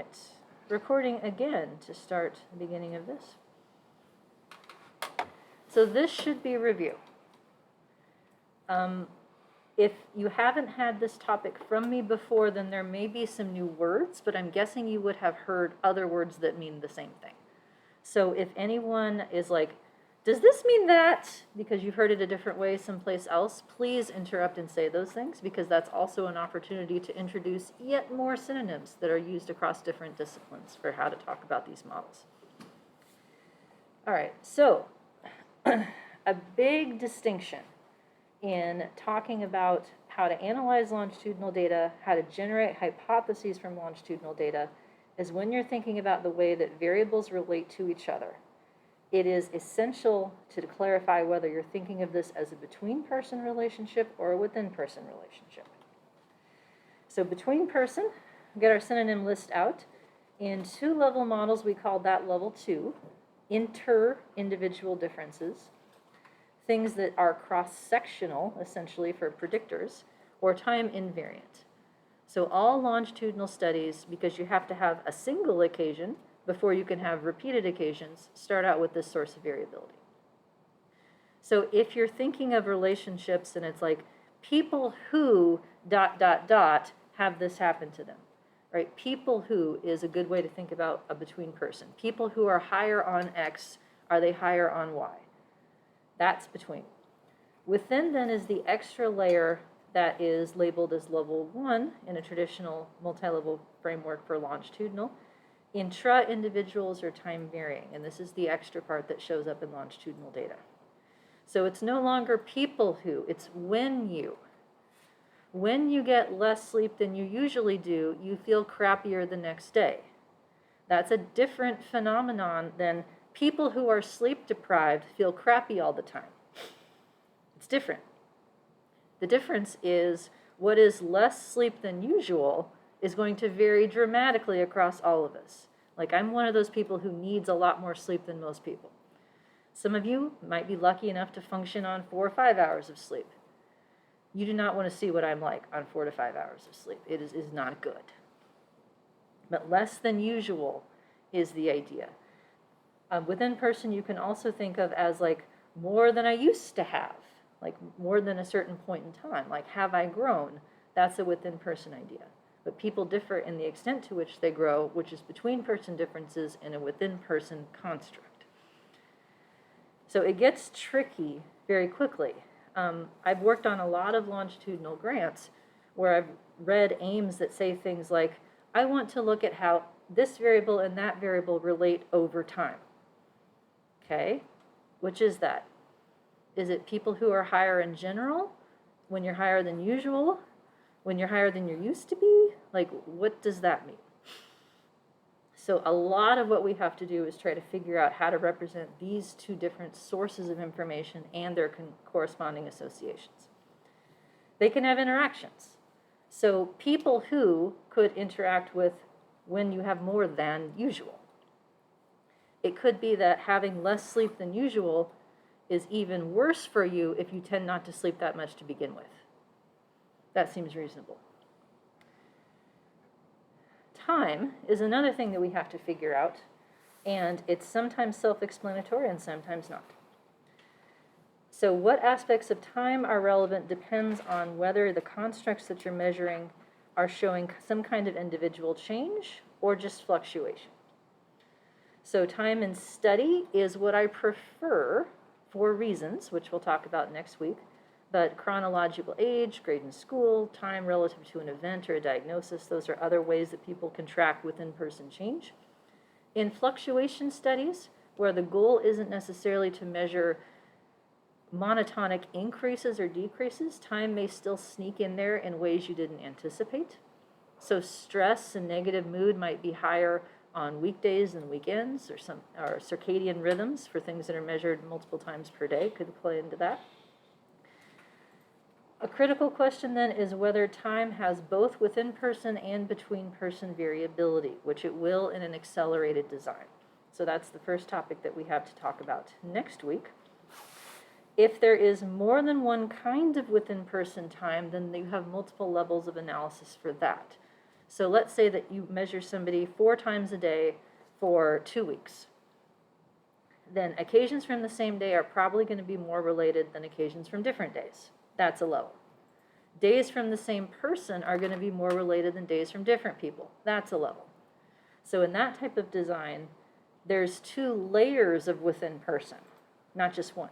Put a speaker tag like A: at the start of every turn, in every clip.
A: right, recording again to start the beginning of this. So this should be review. If you haven't had this topic from me before, then there may be some new words, but I'm guessing you would have heard other words that mean the same thing. So if anyone is like, does this mean that? Because you've heard it a different way someplace else, please interrupt and say those things, because that's also an opportunity to introduce yet more synonyms that are used across different disciplines for how to talk about these models. All right, so a big distinction in talking about how to analyze longitudinal data, how to generate hypotheses from longitudinal data, is when you're thinking about the way that variables relate to each other. It is essential to clarify whether you're thinking of this as a between-person relationship or a within-person relationship. So between person, we get our synonym list out. In two-level models, we call that level 2, inter-individual differences, things that are cross-sectional, essentially for predictors, or time invariant. So all longitudinal studies, because you have to have a single occasion before you can have repeated occasions, start out with this source of variability. So if you're thinking of relationships and it's like people who ... have this happen to them, right? People who is a good way to think about a between person. People who are higher on X, are they higher on Y? That's between. Within then is the extra layer that is labeled as level 1 in a traditional multi-level framework for longitudinal. Intra-individuals are time varying, and this is the extra part that shows up in longitudinal data. So it's no longer people who, it's when you. When you get less sleep than you usually do, you feel crappier the next day. That's a different phenomenon than people who are sleep deprived feel crappy all the time. It's different. The difference is what is less sleep than usual is going to vary dramatically across all of us. Like, I'm one of those people who needs a lot more sleep than most people. Some of you might be lucky enough to function on 4 or 5 hours of sleep. You do not want to see what I'm like on 4 to 5 hours of sleep. It is not good. But less than usual is the idea. Within person, you can also think of as like more than I used to have, like more than a certain point in time, like have I grown? That's a within person idea. But people differ in the extent to which they grow, which is between person differences in a within person construct. So it gets tricky very quickly. I've worked on a lot of longitudinal grants where I've read aims that say things like, I want to look at how this variable and that variable relate over time. Okay, which is that? Is it people who are higher in general, when you're higher than usual, when you're higher than you used to be? Like, what does that mean? So a lot of what we have to do is try to figure out how to represent these two different sources of information and their corresponding associations. They can have interactions. So people who could interact with when you have more than usual. It could be that having less sleep than usual is even worse for you if you tend not to sleep that much to begin with. That seems reasonable. Time is another thing that we have to figure out, and it's sometimes self-explanatory and sometimes not. So what aspects of time are relevant depends on whether the constructs that you're measuring are showing some kind of individual change or just fluctuation. So time in study is what I prefer for reasons, which we'll talk about next week, but chronological age, grade in school, time relative to an event or a diagnosis, those are other ways that people can track within-person change. In fluctuation studies, where the goal isn't necessarily to measure monotonic increases or decreases, time may still sneak in there in ways you didn't anticipate. So stress and negative mood might be higher on weekdays and weekends, or circadian rhythms for things that are measured multiple times per day could play into that. A critical question then is whether time has both within person and between person variability, which it will in an accelerated design. So that's the first topic that we have to talk about next week. If there is more than one kind of within person time, then you have multiple levels of analysis for that. So let's say that you measure somebody 4 times a day for 2 weeks. Then occasions from the same day are probably going to be more related than occasions from different days. That's a level. Days from the same person are going to be more related than days from different people. That's a level. So in that type of design, there's 2 layers of within person, not just one.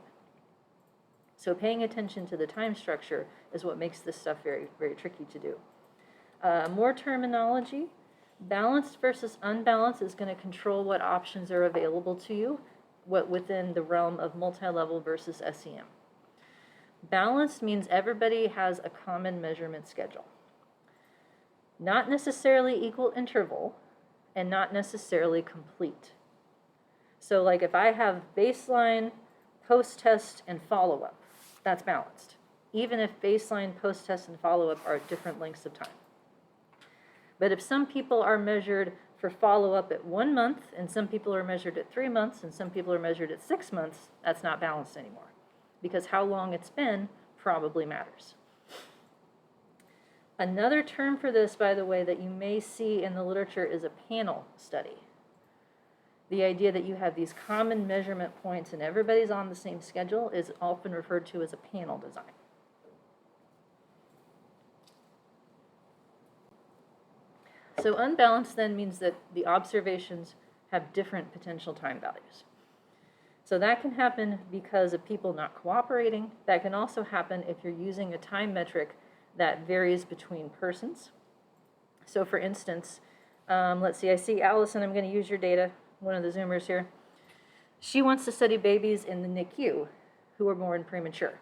A: So paying attention to the time structure is what makes this stuff very, very tricky to do. More terminology. Balanced versus unbalanced is going to control what options are available to you, what within the realm of multi-level versus SEM. Balanced means everybody has a common measurement schedule. Not necessarily equal interval, and not necessarily complete. So like if I have baseline, post-test, and follow-up, that's balanced, even if baseline, post-test, and follow-up are at different lengths of time. But if some people are measured for follow-up at 1 month, and some people are measured at 3 months, and some people are measured at 6 months, that's not balanced anymore, because how long it's been probably matters. Another term for this, by the way, that you may see in the literature is a panel study. The idea that you have these common measurement points and everybody's on the same schedule is often referred to as a panel design. So unbalanced then means that the observations have different potential time values. So that can happen because of people not cooperating. That can also happen if you're using a time metric that varies between persons. So for instance, let's see, I see Allison, I'm going to use your data, one of the Zoomers here. She wants to study babies in the NICU who are born premature.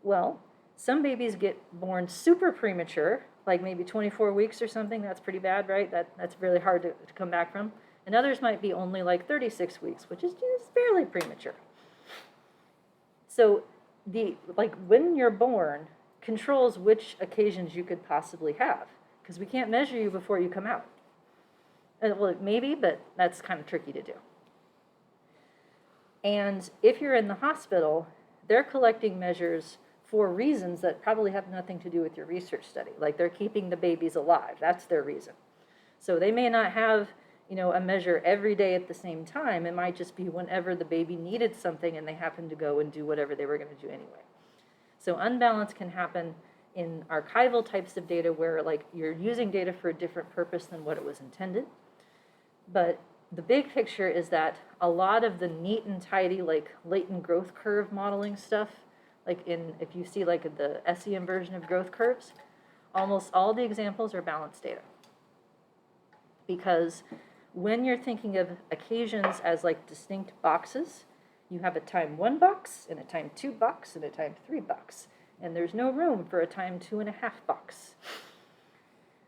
A: Well, some babies get born super premature, like maybe 24 weeks or something. That's pretty bad, right? That's really hard to come back from. And others might be only like 36 weeks, which is fairly premature. So when you're born controls which occasions you could possibly have, because we can't measure you before you come out. Well, maybe, but that's kind of tricky to do. And if you're in the hospital, they're collecting measures for reasons that probably have nothing to do with your research study. Like they're keeping the babies alive. That's their reason. So they may not have, a measure every day at the same time. It might just be whenever the baby needed something and they happened to go and do whatever they were going to do anyway. So unbalance can happen in archival types of data where you're using data for a different purpose than what it was intended. But the big picture is that a lot of the neat and tidy latent growth curve modeling stuff, if you see the SEM version of growth curves, almost all the examples are balanced data. Because when you're thinking of occasions as distinct boxes, you have a time 1 box and a time 2 box and a time 3 box. And there's no room for a time 2.5 box.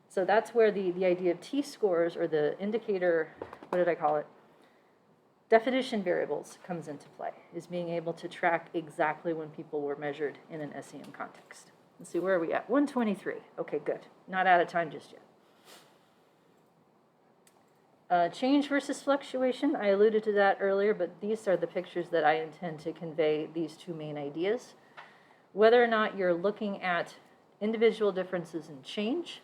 A: So that's where the idea of T-scores, or the indicator, what did I call it? Definition variables comes into play, is being able to track exactly when people were measured in an SEM context. Let's see, where are we at? 123. Okay, good. Not out of time just yet. Change versus fluctuation, I alluded to that earlier, but these are the pictures that I intend to convey these 2 main ideas. Whether or not you're looking at individual differences in change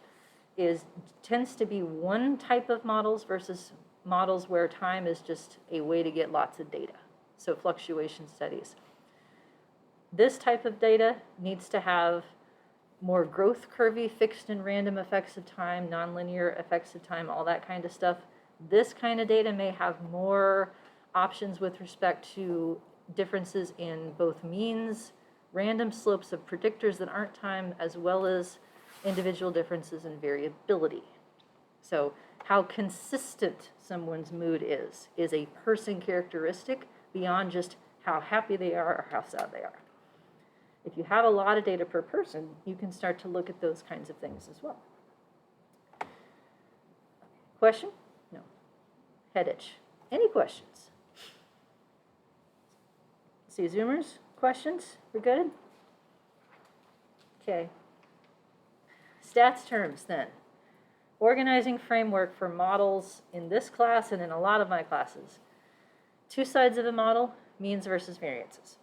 A: tends to be one type of models versus models where time is just a way to get lots of data. So fluctuation studies. This type of data needs to have more growth curvy, fixed and random effects of time, nonlinear effects of time, all that kind of stuff. This kind of data may have more options with respect to differences in both means, random slopes of predictors that aren't time, as well as individual differences in variability. So how consistent someone's mood is a person characteristic beyond just how happy they are or how sad they are. If you have a lot of data per person, you can start to look at those kinds of things as well. Question? No. Head itch. Any questions? See, Zoomers, questions? We're good? Okay. Stats terms then. Organizing framework for models in this class and in a lot of my classes. 2 sides of a model, means versus variances.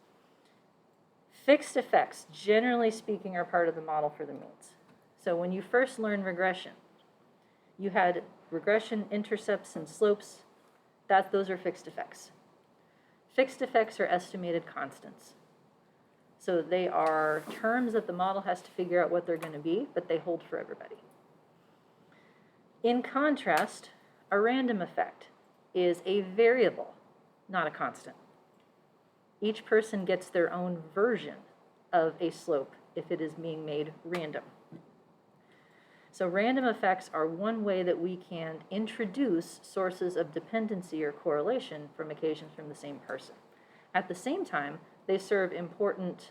A: Fixed effects, generally speaking, are part of the model for the means. So when you first learn regression, you had regression, intercepts, and slopes. Those are fixed effects. Fixed effects are estimated constants. So they are terms that the model has to figure out what they're going to be, but they hold for everybody. In contrast, a random effect is a variable, not a constant. Each person gets their own version of a slope if it is being made random. So random effects are one way that we can introduce sources of dependency or correlation from occasions from the same person. At the same time, they serve important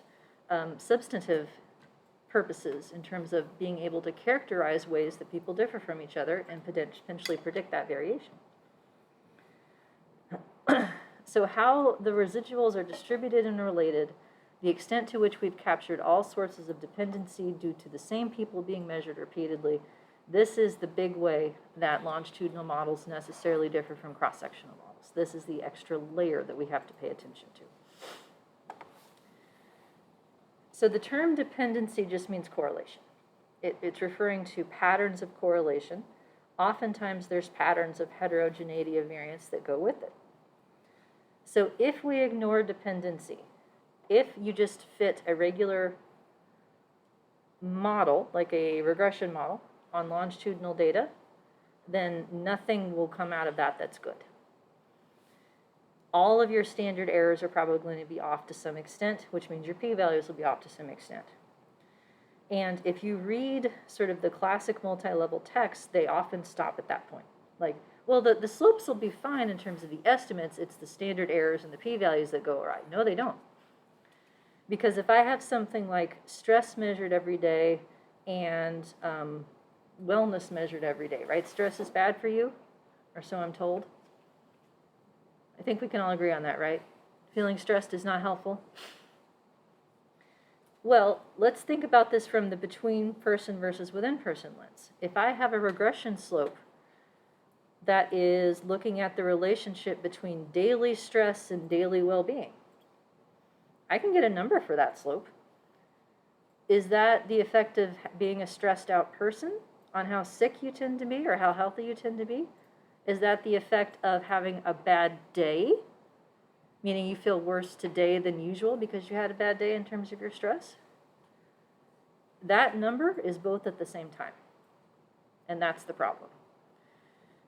A: substantive purposes in terms of being able to characterize ways that people differ from each other and potentially predict that variation. So how the residuals are distributed and related, the extent to which we've captured all sources of dependency due to the same people being measured repeatedly, this is the big way that longitudinal models necessarily differ from cross-sectional models. This is the extra layer that we have to pay attention to. So the term dependency just means correlation. It's referring to patterns of correlation. Oftentimes there's patterns of heterogeneity of variance that go with it. So if we ignore dependency, if you just fit a regular model, like a regression model, on longitudinal data, then nothing will come out of that that's good. All of your standard errors are probably going to be off to some extent, which means your p-values will be off to some extent. And if you read sort of the classic multi-level texts, they often stop at that point. Like, well, the slopes will be fine in terms of the estimates. It's the standard errors and the p-values that go awry. No, they don't. Because if I have something like stress measured every day and wellness measured every day, right? Stress is bad for you, or so I'm told. I think we can all agree on that, right? Feeling stressed is not helpful. Well, let's think about this from the between person versus within person lens. If I have a regression slope that is looking at the relationship between daily stress and daily well-being, I can get a number for that slope. Is that the effect of being a stressed out person on how sick you tend to be or how healthy you tend to be? Is that the effect of having a bad day, meaning you feel worse today than usual because you had a bad day in terms of your stress? That number is both at the same time, and that's the problem.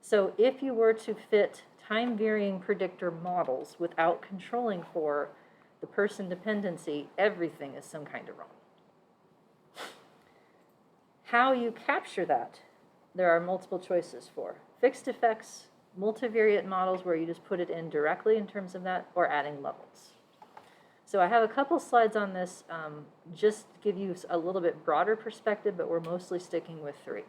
A: So if you were to fit time-varying predictor models without controlling for the person dependency, everything is some kind of wrong. How you capture that, there are multiple choices for. Fixed effects, multivariate models where you just put it in directly in terms of that, or adding levels. So I have a couple slides on this, just to give you a little bit broader perspective, but we're mostly sticking with 3.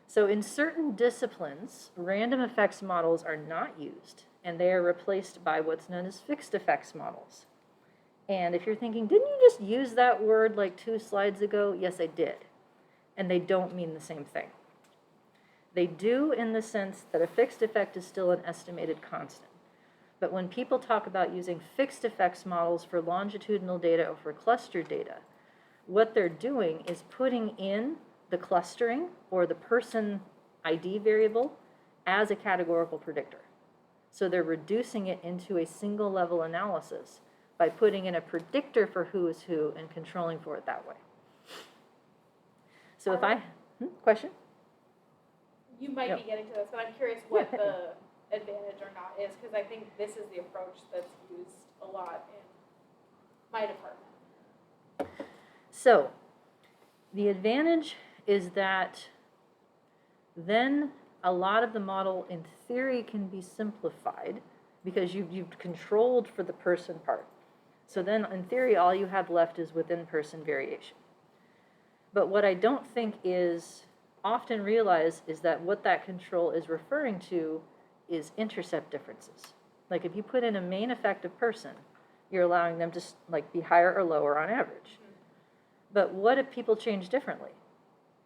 A: So in certain disciplines, random effects models are not used, and they are replaced by what's known as fixed effects models. And if you're thinking, didn't you just use that word like 2 slides ago? Yes, I did. And they don't mean the same thing. They do in the sense that a fixed effect is still an estimated constant. But when people talk about using fixed effects models for longitudinal data or for clustered data, what they're doing is putting in the clustering or the person ID variable as a categorical predictor. So they're reducing it into a single level analysis by putting in a predictor for who is who and controlling for it that way. So if I, question?
B: You might
A: No.
B: be getting to this, but I'm curious what the advantage or not is, because I think this is the approach that's used a lot in my department.
A: So the advantage is that then a lot of the model in theory can be simplified because you've controlled for the person part. So then in theory all you have left is within person variation. But what I don't think is often realized is that what that control is referring to is intercept differences. Like if you put in a main effective person, you're allowing them to like be higher or lower on average. But what if people change differently?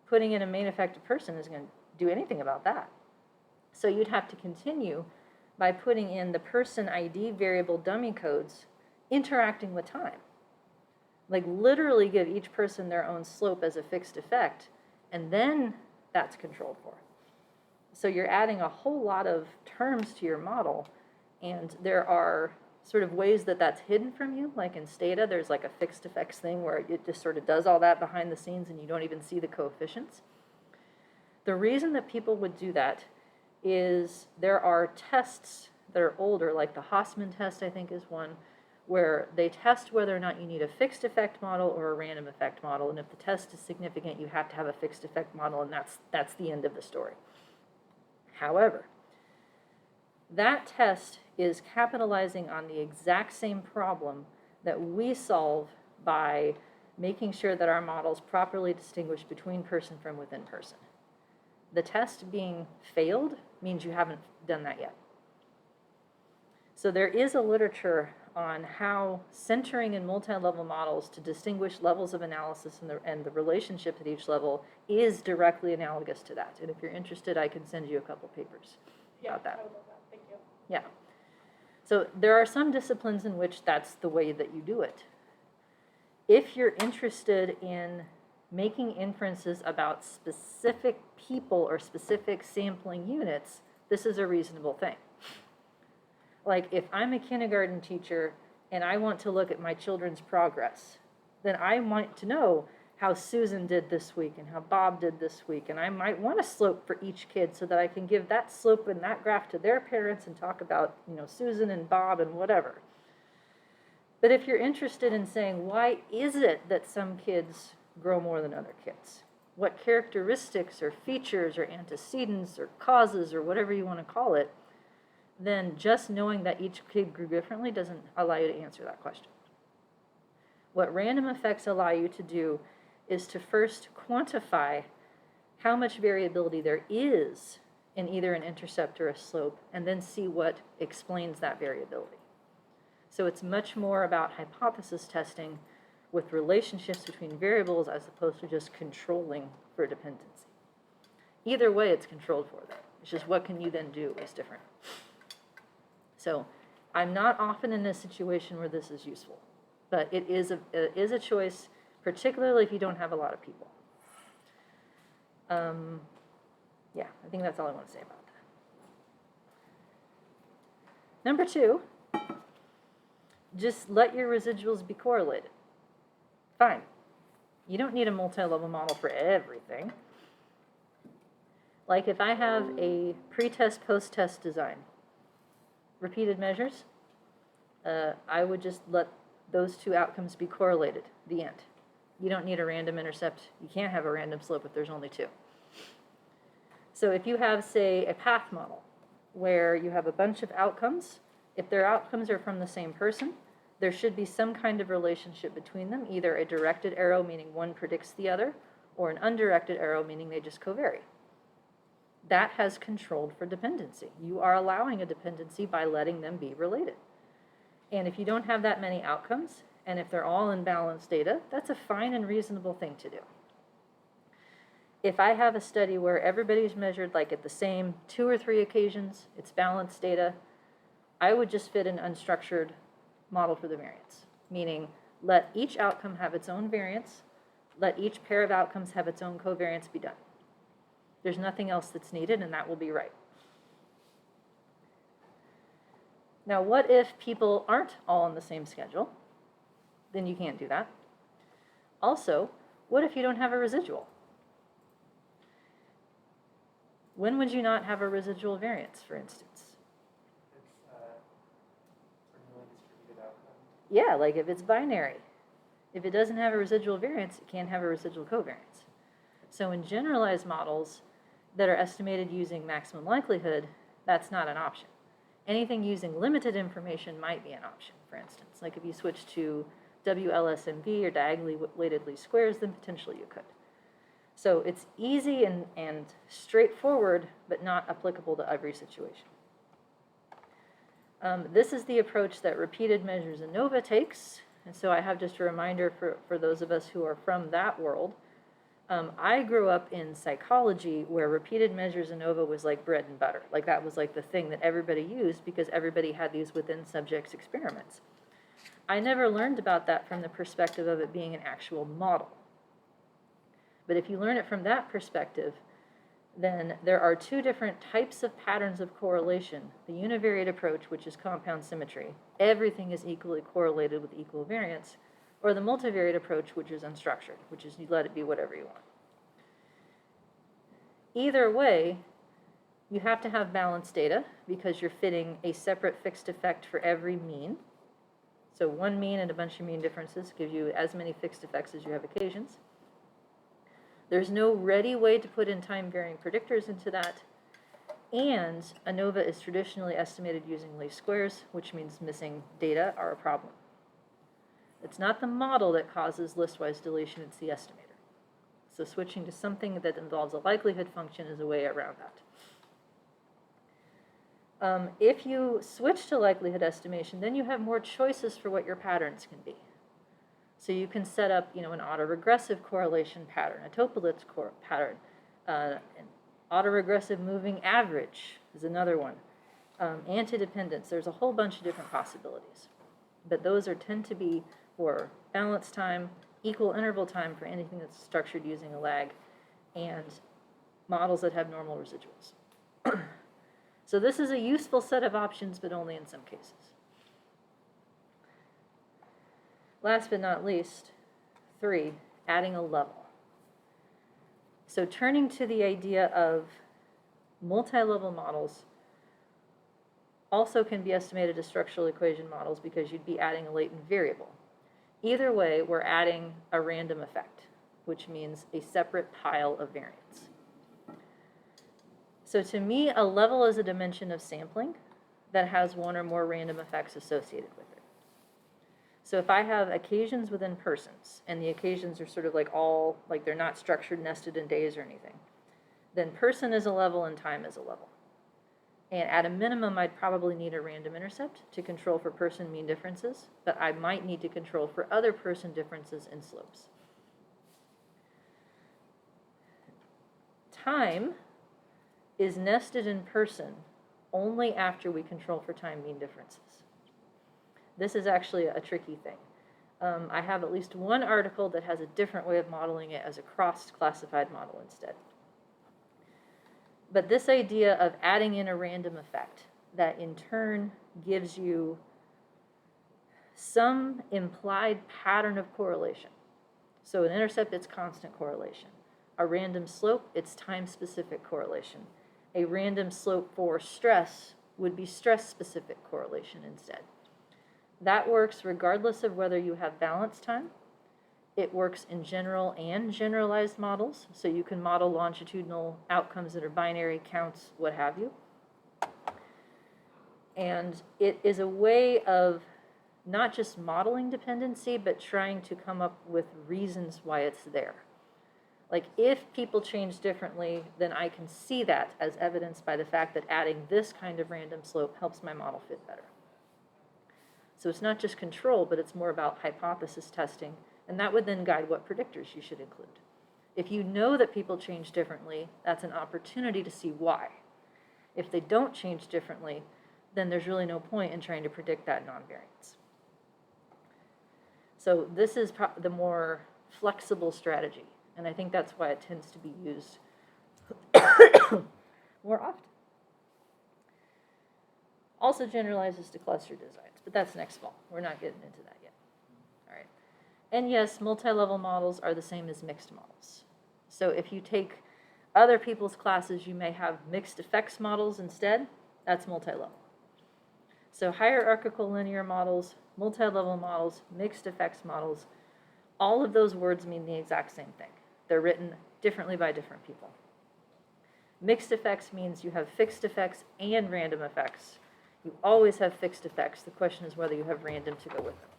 A: Putting in a main effective person isn't going to do anything about that. So you'd have to continue by putting in the person ID variable dummy codes interacting with time. Like literally give each person their own slope as a fixed effect, and then that's controlled for. So you're adding a whole lot of terms to your model, and there are sort of ways that that's hidden from you. Like in Stata, there's like a fixed effects thing where it just sort of does all that behind the scenes and you don't even see the coefficients. The reason that people would do that is there are tests that are older, like the Hausman test, I think, is one, where they test whether or not you need a fixed effect model or a random effect model. And if the test is significant, you have to have a fixed effect model, and that's the end of the story. However, that test is capitalizing on the exact same problem that we solve by making sure that our models properly distinguish between person from within person. The test being failed means you haven't done that yet. So there is a literature on how centering in multi-level models to distinguish levels of analysis and the relationship at each level is directly analogous to that. And if you're interested, I can send you a couple papers about that.
B: I would love that. Thank you.
A: Yeah. So there are some disciplines in which that's the way that you do it. If you're interested in making inferences about specific people or specific sampling units, this is a reasonable thing. Like if I'm a kindergarten teacher and I want to look at my children's progress, then I want to know how Susan did this week and how Bob did this week. And I might want a slope for each kid so that I can give that slope and that graph to their parents and talk about, Susan and Bob and whatever. But if you're interested in saying, why is it that some kids grow more than other kids? What characteristics or features or antecedents or causes or whatever you want to call it, then just knowing that each kid grew differently doesn't allow you to answer that question. What random effects allow you to do is to first quantify how much variability there is in either an intercept or a slope, and then see what explains that variability. So it's much more about hypothesis testing with relationships between variables as opposed to just controlling for dependency. Either way, it's controlled for them. It's just what can you then do is different. So I'm not often in a situation where this is useful, but it is a choice, particularly if you don't have a lot of people. Yeah, I think that's all I want to say about that. Number 2, just let your residuals be correlated. Fine. You don't need a multi-level model for everything. Like if I have a pre-test, post-test design, repeated measures, I would just let those two outcomes be correlated, the end. You don't need a random intercept. You can't have a random slope if there's only 2. So if you have, say, a path model where you have a bunch of outcomes, if their outcomes are from the same person, there should be some kind of relationship between them, either a directed arrow, meaning one predicts the other, or an undirected arrow, meaning they just covary. That has controlled for dependency. You are allowing a dependency by letting them be related. And if you don't have that many outcomes, and if they're all in balanced data, that's a fine and reasonable thing to do. If I have a study where everybody's measured like at the same 2 or 3 occasions, it's balanced data, I would just fit an unstructured model for the variance, meaning let each outcome have its own variance, let each pair of outcomes have its own covariance be done. There's nothing else that's needed, and that will be right. Now, what if people aren't all on the same schedule? Then you can't do that. Also, what if you don't have a residual? When would you not have a residual variance, for instance? Yeah, like if it's binary. If it doesn't have a residual variance, it can't have a residual covariance. So in generalized models that are estimated using maximum likelihood, that's not an option. Anything using limited information might be an option, for instance. Like if you switch to WLSMV or diagonally weighted least squares, then potentially you could. So it's easy and straightforward, but not applicable to every situation. This is the approach that repeated measures ANOVA takes. And so I have just a reminder for those of us who are from that world. I grew up in psychology where repeated measures ANOVA was like bread and butter. Like that was like the thing that everybody used because everybody had these within subjects experiments. I never learned about that from the perspective of it being an actual model. But if you learn it from that perspective, then there are two different types of patterns of correlation. The univariate approach, which is compound symmetry. Everything is equally correlated with equal variance. Or the multivariate approach, which is unstructured, which is you let it be whatever you want. Either way, you have to have balanced data because you're fitting a separate fixed effect for every mean. So one mean and a bunch of mean differences gives you as many fixed effects as you have occasions. There's no ready way to put in time-varying predictors into that. And ANOVA is traditionally estimated using least squares, which means missing data are a problem. It's not the model that causes listwise deletion, it's the estimator. So switching to something that involves a likelihood function is a way around that. If you switch to likelihood estimation, then you have more choices for what your patterns can be. So you can set up, an autoregressive correlation pattern, a Toeplitz pattern, an autoregressive moving average is another one. Antidependence, there's a whole bunch of different possibilities. But those tend to be for balance time, equal interval time for anything that's structured using a lag, and models that have normal residuals. So this is a useful set of options, but only in some cases. Last but not least, 3, adding a level. So turning to the idea of multi-level models also can be estimated as structural equation models because you'd be adding a latent variable. Either way, we're adding a random effect, which means a separate pile of variance. So to me, a level is a dimension of sampling that has one or more random effects associated with it. So if I have occasions within persons, and the occasions are sort of like they're not structured, nested in days or anything, then person is a level and time is a level. And at a minimum, I'd probably need a random intercept to control for person mean differences, but I might need to control for other person differences in slopes. Time is nested in person only after we control for time mean differences. This is actually a tricky thing. I have at least one article that has a different way of modeling it as a cross-classified model instead. But this idea of adding in a random effect that in turn gives you some implied pattern of correlation. So an intercept, it's constant correlation. A random slope, it's time-specific correlation. A random slope for stress would be stress-specific correlation instead. That works regardless of whether you have balance time. It works in general and generalized models, so you can model longitudinal outcomes that are binary, counts, what have you. And it is a way of not just modeling dependency, but trying to come up with reasons why it's there. Like if people change differently, then I can see that as evidenced by the fact that adding this kind of random slope helps my model fit better. So it's not just control, but it's more about hypothesis testing, and that would then guide what predictors you should include. If you know that people change differently, that's an opportunity to see why. If they don't change differently, then there's really no point in trying to predict that non-variance. So this is the more flexible strategy, and I think that's why it tends to be used more often. Also generalizes to cluster designs, but that's next fall. We're not getting into that yet. All right. And yes, multi-level models are the same as mixed models. So if you take other people's classes, you may have mixed effects models instead. That's multi-level. So hierarchical linear models, multi-level models, mixed effects models, all of those words mean the exact same thing. They're written differently by different people. Mixed effects means you have fixed effects and random effects. You always have fixed effects. The question is whether you have random to go with them.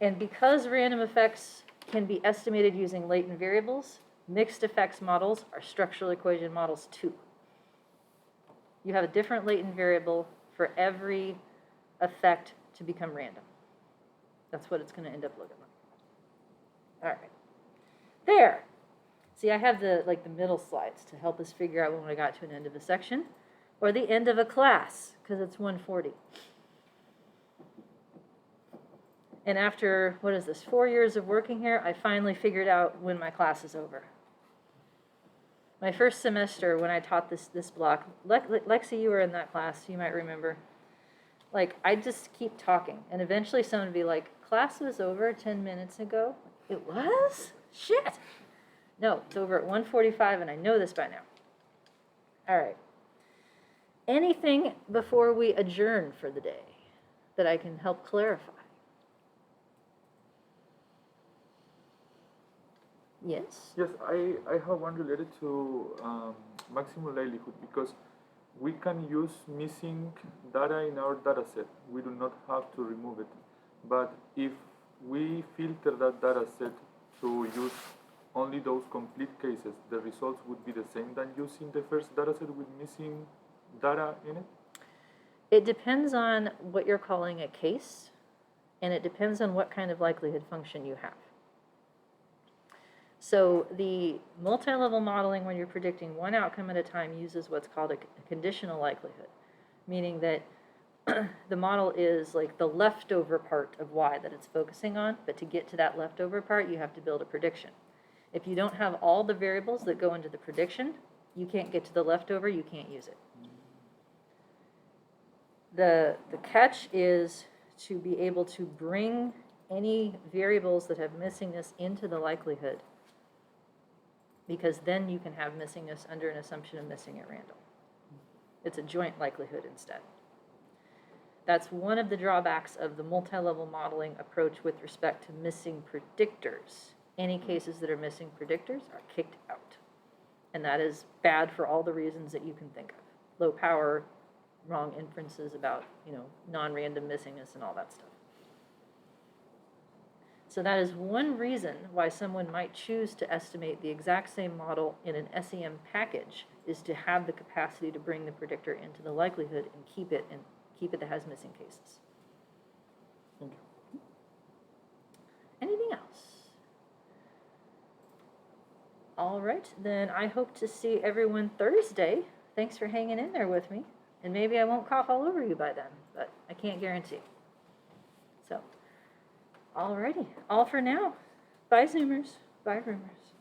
A: And because random effects can be estimated using latent variables, mixed effects models are structural equation models too. You have a different latent variable for every effect to become random. That's what it's going to end up looking like. All right. There. See, I have the middle slides to help us figure out when we got to an end of a section or the end of a class, because it's 1:40. And after, 4 years of working here, I finally figured out when my class is over. My first semester when I taught this block, Lexi, you were in that class, you might remember. Like, I'd just keep talking, and eventually someone would be like, class was over 10 minutes ago. It was? Shit. No, it's over at 1:45, and I know this by now. All right. Anything before we adjourn for the day that I can help clarify? Yes?
C: Yes, I have one related to maximum likelihood because we can use missing data in our data set. We do not have to remove it. But if we filter that data set to use only those complete cases, the results would be the same than using the first data set with missing data in it?
A: It depends on what you're calling a case, and it depends on what kind of likelihood function you have. So the multi-level modeling, when you're predicting one outcome at a time, uses what's called a conditional likelihood, meaning that the model is like the leftover part of Y that it's focusing on, but to get to that leftover part, you have to build a prediction. If you don't have all the variables that go into the prediction, you can't get to the leftover, you can't use it. The catch is to be able to bring any variables that have missingness into the likelihood, because then you can have missingness under an assumption of missing at random. It's a joint likelihood instead. That's one of the drawbacks of the multi-level modeling approach with respect to missing predictors. Any cases that are missing predictors are kicked out. And that is bad for all the reasons that you can think of. Low power, wrong inferences about, non-random missingness and all that stuff. So that is one reason why someone might choose to estimate the exact same model in an SEM package, is to have the capacity to bring the predictor into the likelihood and keep it that has missing cases.
C: Thank you.
A: Anything else? All right, then I hope to see everyone Thursday. Thanks for hanging in there with me. And maybe I won't cough all over you by then, but I can't guarantee. So, alrighty, all for now. Bye, Zoomers. Bye, Roomers.